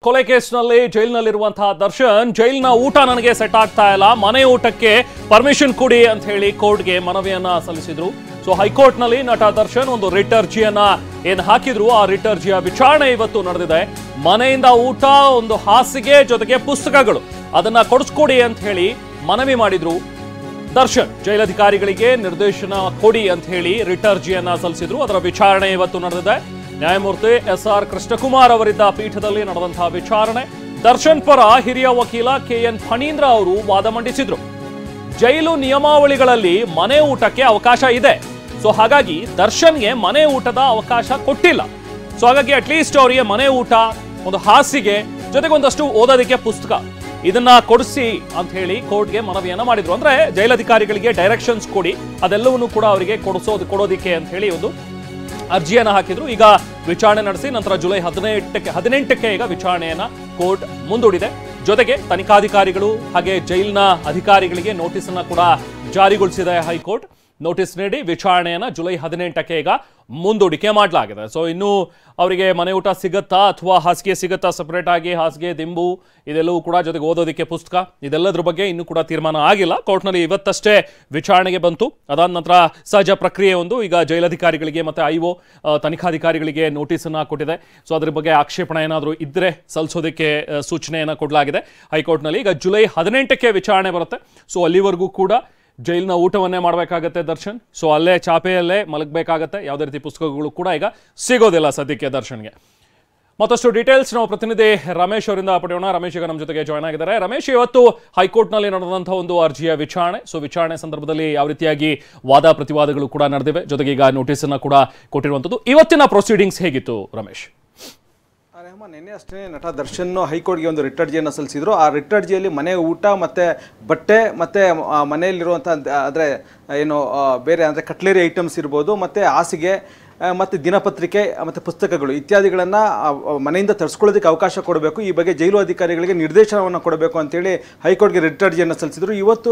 ಕೊಲೆ ಕೇಸ್ನಲ್ಲಿ ಜೈಲಿನಲ್ಲಿರುವಂತಹ ದರ್ಶನ್ ಜೈಲಿನ ಊಟ ನನಗೆ ಸೆಟ್ ಆಗ್ತಾ ಇಲ್ಲ, ಮನೆ ಊಟಕ್ಕೆ ಪರ್ಮಿಷನ್ ಕೊಡಿ ಅಂತ ಹೇಳಿ ಕೋರ್ಟ್ಗೆ ಮನವಿಯನ್ನ ಸಲ್ಲಿಸಿದ್ರು. ಸೊ ಹೈಕೋರ್ಟ್ನಲ್ಲಿ ನಟ ದರ್ಶನ್ ಒಂದು ರಿಟ್ ಅರ್ಜಿಯನ್ನ ಏನ್ ಹಾಕಿದ್ರು, ಆ ರಿಟ್ ಅರ್ಜಿಯ ವಿಚಾರಣೆ ಇವತ್ತು ನಡೆದಿದೆ. ಮನೆಯಿಂದ ಊಟ, ಒಂದು ಹಾಸಿಗೆ ಜೊತೆಗೆ ಪುಸ್ತಕಗಳು ಅದನ್ನ ಕೊಡಿಸ್ಕೊಡಿ ಅಂತ ಹೇಳಿ ಮನವಿ ಮಾಡಿದ್ರು ದರ್ಶನ್. ಜೈಲಧಿಕಾರಿಗಳಿಗೆ ನಿರ್ದೇಶನ ಕೊಡಿ ಅಂತ ಹೇಳಿ ರಿಟ್ ಅರ್ಜಿಯನ್ನ ಸಲ್ಲಿಸಿದ್ರು. ಅದರ ವಿಚಾರಣೆ ಇವತ್ತು ನಡೆದಿದೆ. ನ್ಯಾಯಮೂರ್ತಿ SR ಕೃಷ್ಣಕುಮಾರ್ ಅವರಿದ್ದ ಪೀಠದಲ್ಲಿ ನಡೆದಂತಹ ವಿಚಾರಣೆ. ದರ್ಶನ್ ಪರ ಹಿರಿಯ ವಕೀಲ KN ಫಣೀಂದ್ರ ಅವರು ವಾದ ಮಂಡಿಸಿದ್ರು. ಜೈಲು ನಿಯಮಾವಳಿಗಳಲ್ಲಿ ಮನೆ ಊಟಕ್ಕೆ ಅವಕಾಶ ಇದೆ, ಸೊ ಹಾಗಾಗಿ ದರ್ಶನ್ಗೆ ಮನೆ ಊಟದ ಅವಕಾಶ ಕೊಟ್ಟಿಲ್ಲ. ಸೊ ಹಾಗಾಗಿ ಅಟ್ಲೀಸ್ಟ್ ಅವರಿಗೆ ಮನೆ ಊಟ, ಒಂದು ಹಾಸಿಗೆ ಜೊತೆಗೆ ಒಂದಷ್ಟು ಓದೋದಕ್ಕೆ ಪುಸ್ತಕ ಇದನ್ನ ಕೊಡಿಸಿ ಅಂತ ಹೇಳಿ ಕೋರ್ಟ್ಗೆ ಮನವಿಯನ್ನ ಮಾಡಿದ್ರು. ಅಂದ್ರೆ ಜೈಲಧಿಕಾರಿಗಳಿಗೆ ಡೈರೆಕ್ಷನ್ಸ್ ಕೊಡಿ, ಅದೆಲ್ಲವನ್ನೂ ಕೂಡ ಅವರಿಗೆ ಕೊಡೋದಿಕ್ಕೆ ಅಂತ ಹೇಳಿ ಒಂದು ಅರ್ಜಿಯನ್ನ ಹಾಕಿದ್ರು. ಈಗ ವಿಚಾರಣೆ ನಡೆಸಿ ನಂತರ ಜುಲೈ 18ಕ್ಕೆ ಈಗ ವಿಚಾರಣೆಯನ್ನ ಕೋರ್ಟ್ ಮುಂದೂಡಿದೆ. ಜೊತೆಗೆ ತನಿಖಾಧಿಕಾರಿಗಳು ಹಾಗೆ ಜೈಲಿನ ಅಧಿಕಾರಿಗಳಿಗೆ ನೋಟಿಸ್ ಅನ್ನ ಕೂಡ ಜಾರಿಗೊಳಿಸಿದೆ ಹೈಕೋರ್ಟ್. ನೋಟಿಸ್ ನೀಡಿ ವಿಚಾರಣೆಯನ್ನ ಜುಲೈ 18ಕ್ಕೆ ಈಗ ಮುಂದೂಡಿಕೆ ಮಾಡಲಾಗಿದೆ. ಸೊ ಇನ್ನು ಅವರಿಗೆ ಮನೆ ಊಟ ಸಿಗತ್ತಾ ಅಥವಾ ಹಾಸಿಗೆ ಸಿಗತ್ತಾ, ಸಪರೇಟ್ ಆಗಿ ಹಾಸಿಗೆ, ದಿಂಬು ಇದೆಲ್ಲವೂ ಕೂಡ, ಜೊತೆಗೆ ಓದೋದಕ್ಕೆ ಪುಸ್ತಕ, ಇದೆಲ್ಲದ್ರ ಬಗ್ಗೆ ಇನ್ನೂ ಕೂಡ ತೀರ್ಮಾನ ಆಗಿಲ್ಲ. ಕೋರ್ಟ್ನಲ್ಲಿ ಇವತ್ತಷ್ಟೇ ವಿಚಾರಣೆಗೆ ಬಂತು. ಅದಾದ ನಂತರ ಸಹಜ ಪ್ರಕ್ರಿಯೆ ಒಂದು ಈಗ ಜೈಲಧಿಕಾರಿಗಳಿಗೆ ಮತ್ತೆ IO ತನಿಖಾಧಿಕಾರಿಗಳಿಗೆ ನೋಟಿಸನ್ನು ಕೊಟ್ಟಿದೆ. ಸೊ ಅದ್ರ ಬಗ್ಗೆ ಆಕ್ಷೇಪಣೆ ಏನಾದರೂ ಇದ್ದರೆ ಸಲ್ಲಿಸೋದಕ್ಕೆ ಸೂಚನೆಯನ್ನು ಕೊಡಲಾಗಿದೆ ಹೈಕೋರ್ಟ್ನಲ್ಲಿ. ಈಗ ಜುಲೈ 18ಕ್ಕೆ ವಿಚಾರಣೆ ಬರುತ್ತೆ. ಸೊ ಅಲ್ಲಿವರೆಗೂ ಕೂಡ ಜೈಲಿನ ಊಟವನ್ನೇ ಮಾಡಬೇಕಾಗತ್ತೆ ದರ್ಶನ್. ಸೊ ಅಲ್ಲೇ ಚಾಪೆಯಲ್ಲೇ ಮಲಗಬೇಕಾಗತ್ತೆ. ಯಾವುದೇ ರೀತಿ ಪುಸ್ತಕಗಳು ಕೂಡ ಈಗ ಸಿಗೋದಿಲ್ಲ ಸದ್ಯಕ್ಕೆ ದರ್ಶನ್ಗೆ. ಮತ್ತಷ್ಟು ಡೀಟೇಲ್ಸ್ ನಾವು ಪ್ರತಿನಿಧಿ ರಮೇಶ್ ಅವರಿಂದ ಪಡೆಯೋಣ. ರಮೇಶ್ ಈಗ ನಮ್ಮ ಜೊತೆಗೆ ಜಾಯ್ನ್ ಆಗಿದ್ದಾರೆ. ರಮೇಶ್, ಇವತ್ತು ಹೈಕೋರ್ಟ್ನಲ್ಲಿ ನಡೆದಂತಹ ಒಂದು ಅರ್ಜಿಯ ವಿಚಾರಣೆ. ಸೊ ವಿಚಾರಣೆ ಸಂದರ್ಭದಲ್ಲಿ ಯಾವ ರೀತಿಯಾಗಿ ವಾದ ಪ್ರತಿವಾದಗಳು ಕೂಡ ನಡೆದಿವೆ, ಜೊತೆಗೆ ಈಗ ನೋಟಿಸ್ ಅನ್ನ ಕೂಡ ಕೊಟ್ಟಿರುವಂಥದ್ದು. ಇವತ್ತಿನ ಪ್ರೊಸೀಡಿಂಗ್ಸ್ ಹೇಗಿತ್ತು ರಮೇಶ್? ರೆಹಮಾನ್, ನಿನ್ನೆ ಅಷ್ಟೇ ನಟ ದರ್ಶನ್ ಹೈಕೋರ್ಟ್ಗೆ ಒಂದು ರಿಟ್ ಅರ್ಜಿಯನ್ನು ಸಲ್ಲಿಸಿದ್ರು. ಆ ರಿಟ್ ಅರ್ಜಿಯಲ್ಲಿ ಮನೆ ಊಟ ಮತ್ತು ಬಟ್ಟೆ ಮತ್ತು ಮನೆಯಲ್ಲಿರುವಂಥ ಅಂದರೆ ಏನು ಬೇರೆ ಅಂದರೆ ಕಟ್ಲರಿ ಐಟಮ್ಸ್ ಇರ್ಬೋದು, ಮತ್ತು ಹಾಸಿಗೆ ಮತ್ತು ದಿನಪತ್ರಿಕೆ ಮತ್ತು ಪುಸ್ತಕಗಳು ಇತ್ಯಾದಿಗಳನ್ನು ಮನೆಯಿಂದ ತರಿಸ್ಕೊಳ್ಳೋದಕ್ಕೆ ಅವಕಾಶ ಕೊಡಬೇಕು. ಈ ಬಗ್ಗೆ ಜೈಲು ಅಧಿಕಾರಿಗಳಿಗೆ ನಿರ್ದೇಶನವನ್ನು ಕೊಡಬೇಕು ಅಂತೇಳಿ ಹೈಕೋರ್ಟ್ಗೆ ರಿಟ್ ಅರ್ಜಿಯನ್ನು ಸಲ್ಲಿಸಿದರು. ಇವತ್ತು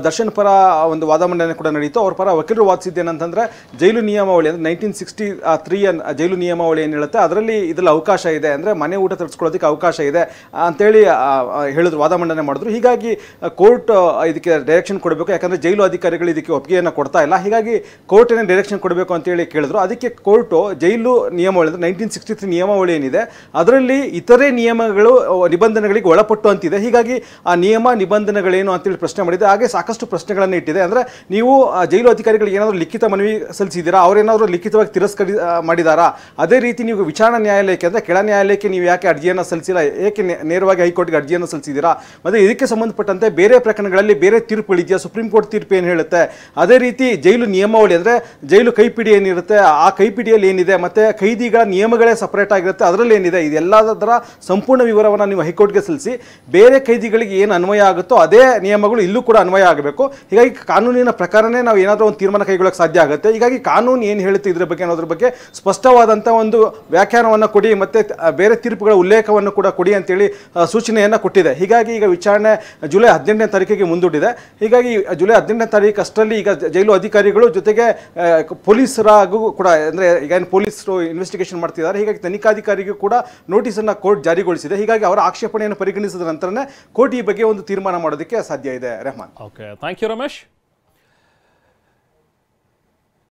ದರ್ಶನ್ ಪರ ಒಂದು ವಾದ ಮಂಡನೆ ಕೂಡ ನಡೀತು. ಅವ್ರ ಪರ ವಕೀಲರು ವಾದಿಸಿದ್ದೇನಂತಂದರೆ ಜೈಲು ನಿಯಮಾವಳಿ ಅಂದರೆ 1963 ಜೈಲು ನಿಯಮಾವಳಿ ಏನು ಹೇಳುತ್ತೆ ಅದರಲ್ಲಿ ಇದರಲ್ಲಿ ಅವಕಾಶ ಇದೆ, ಅಂದರೆ ಮನೆ ಊಟ ತರಿಸ್ಕೊಳ್ಳೋದಕ್ಕೆ ಅವಕಾಶ ಇದೆ ಅಂತೇಳಿ ಹೇಳಿದ್ರು, ವಾದ ಮಂಡನೆ ಮಾಡಿದ್ರು. ಹೀಗಾಗಿ ಕೋರ್ಟ್ ಇದಕ್ಕೆ ಡೈರೆಕ್ಷನ್ ಕೊಡಬೇಕು, ಯಾಕಂದರೆ ಜೈಲು ಅಧಿಕಾರಿಗಳು ಇದಕ್ಕೆ ಒಪ್ಪಿಗೆಯನ್ನು ಕೊಡ್ತಾ ಇಲ್ಲ. ಹೀಗಾಗಿ ಕೋರ್ಟೇನೇ ಡೈರೆಕ್ಷನ್ ಕೊಡಬೇಕು ಅಂತೇಳಿ ಕೇಳಿದ್ರು. ಅದಕ್ಕೆ ಕೋರ್ಟು ಜೈಲು ನಿಯಮಾವಳಿ ಅಂದರೆ 1963 ನಿಯಮಾವಳಿ ಏನಿದೆ ಅದರಲ್ಲಿ ಇತರೆ ನಿಯಮಗಳು ನಿಬಂಧನೆಗಳಿಗೆ ಒಳಪಟ್ಟು ಅಂತಿದೆ. ಹೀಗಾಗಿ ಆ ನಿಯಮ ನಿಬಂಧನೆಗಳೇನು ಅಂತೇಳಿ ಪ್ರಶ್ನೆ ಮಾಡಿದೆ. ಹಾಗೆ ಸಾಕಷ್ಟು ಪ್ರಶ್ನೆಗಳನ್ನು ಇಟ್ಟಿದೆ. ಅಂದರೆ ನೀವು ಜೈಲು ಅಧಿಕಾರಿಗಳಿಗೆ ಏನಾದರೂ ಲಿಖಿತ ಮನವಿ ಸಲ್ಲಿಸಿದ್ದೀರಾ, ಅವರೇನಾದರೂ ಲಿಖಿತವಾಗಿ ಮಾಡಿದಾರಾ, ಅದೇ ರೀತಿ ನೀವು ವಿಚಾರಣಾ ನ್ಯಾಯಾಲಯಕ್ಕೆ ಅಂದರೆ ಕೆಳ ನ್ಯಾಯಾಲಯಕ್ಕೆ ನೀವು ಯಾಕೆ ಅರ್ಜಿಯನ್ನು ಸಲ್ಲಿಸಿಲ್ಲ, ಏಕೆ ನೇರವಾಗಿ ಹೈಕೋರ್ಟ್ಗೆ ಅರ್ಜಿಯನ್ನು ಸಲ್ಲಿಸಿದ್ದೀರಾ, ಮತ್ತು ಇದಕ್ಕೆ ಸಂಬಂಧಪಟ್ಟಂತೆ ಬೇರೆ ಪ್ರಕರಣಗಳಲ್ಲಿ ಬೇರೆ ತೀರ್ಪುಗಳಿದೆಯಾ, ಸುಪ್ರೀಂ ಕೋರ್ಟ್ ತೀರ್ಪು ಏನು ಹೇಳುತ್ತೆ, ಅದೇ ರೀತಿ ಜೈಲು ನಿಯಮಾವಳಿ ಅಂದರೆ ಜೈಲು ಕೈಪಿಡಿ ಏನಿರುತ್ತೆ ಆ ಕೈಪಿಡಿಯಲ್ಲಿ ಏನಿದೆ, ಮತ್ತು ಕೈದಿಗಳ ನಿಯಮಗಳೇ ಸಪರೇಟ್ ಆಗಿರುತ್ತೆ ಅದರಲ್ಲಿ ಏನಿದೆ, ಇದೆಲ್ಲದರ ಸಂಪೂರ್ಣ ವಿವರವನ್ನು ನೀವು ಹೈಕೋರ್ಟ್ಗೆ ಸಲ್ಲಿಸಿ ಬೇರೆ ಕೈದಿಗಳಿಗೆ ಏನು ಅನ್ವಯ ಆಗುತ್ತೋ ಅದೇ ನಿಯಮಗಳು ಇಲ್ಲೂ ಕೂಡ ಅನ್ವಯ ಆಗಬೇಕು. ಹೀಗಾಗಿ ಕಾನೂನಿನ ಪ್ರಕಾರನೇ ನಾವು ಏನಾದರೂ ಒಂದು ತೀರ್ಮಾನ ಕೈಗೊಳ್ಳಕ್ಕೆ ಸಾಧ್ಯ ಆಗುತ್ತೆ. ಹೀಗಾಗಿ ಕಾನೂನು ಏನು ಹೇಳುತ್ತೆ ಇದ್ರ ಬಗ್ಗೆ ಅನ್ನೋದ್ರ ಬಗ್ಗೆ ಸ್ಪಷ್ಟವಾದಂಥ ಒಂದು ವ್ಯಾಖ್ಯಾನವನ್ನು ಕೊಡಿ, ಮತ್ತು ಬೇರೆ ತೀರ್ಪುಗಳ ಉಲ್ಲೇಖವನ್ನು ಕೂಡ ಕೊಡಿ ಅಂತೇಳಿ ಸೂಚನೆಯನ್ನು ಕೊಟ್ಟಿದೆ. ಹೀಗಾಗಿ ಈಗ ವಿಚಾರಣೆ ಜುಲೈ 18ನೇ ತಾರೀಕಿಗೆ ಮುಂದೂಡಿದೆ. ಹೀಗಾಗಿ ಜುಲೈ 18ನೇ ತಾರೀಕು ಅಷ್ಟರಲ್ಲಿ ಈಗ ಜೈಲು ಅಧಿಕಾರಿಗಳು ಜೊತೆಗೆ ಪೊಲೀಸರಾಗೂ ಕೂಡ ಅಂದರೆ ಈಗ ಪೊಲೀಸರು ಇನ್ವೆಸ್ಟಿಗೇಷನ್ ಮಾಡ್ತಿದ್ದಾರೆ. ಹೀಗಾಗಿ ತನಿಖಾಧಿಕಾರಿಗೂ ಕೂಡ ನೋಟಿಸನ್ನು ಕೋರ್ಟ್ ಜಾರಿಗೊಳಿಸಿದೆ. ಹೀಗಾಗಿ ಅವರ ಆಕ್ಷೇಪಣೆಯನ್ನು ಪರಿಗಣಿಸಿದ ನಂತರನೇ ಕೋರ್ಟ್ ಈ ಬಗ್ಗೆ ಒಂದು ತೀರ್ಮಾನ ಮಾಡೋದಕ್ಕೆ ಸಾಧ್ಯ ಇದೆ. Rahman. Okay, thank you Ramesh.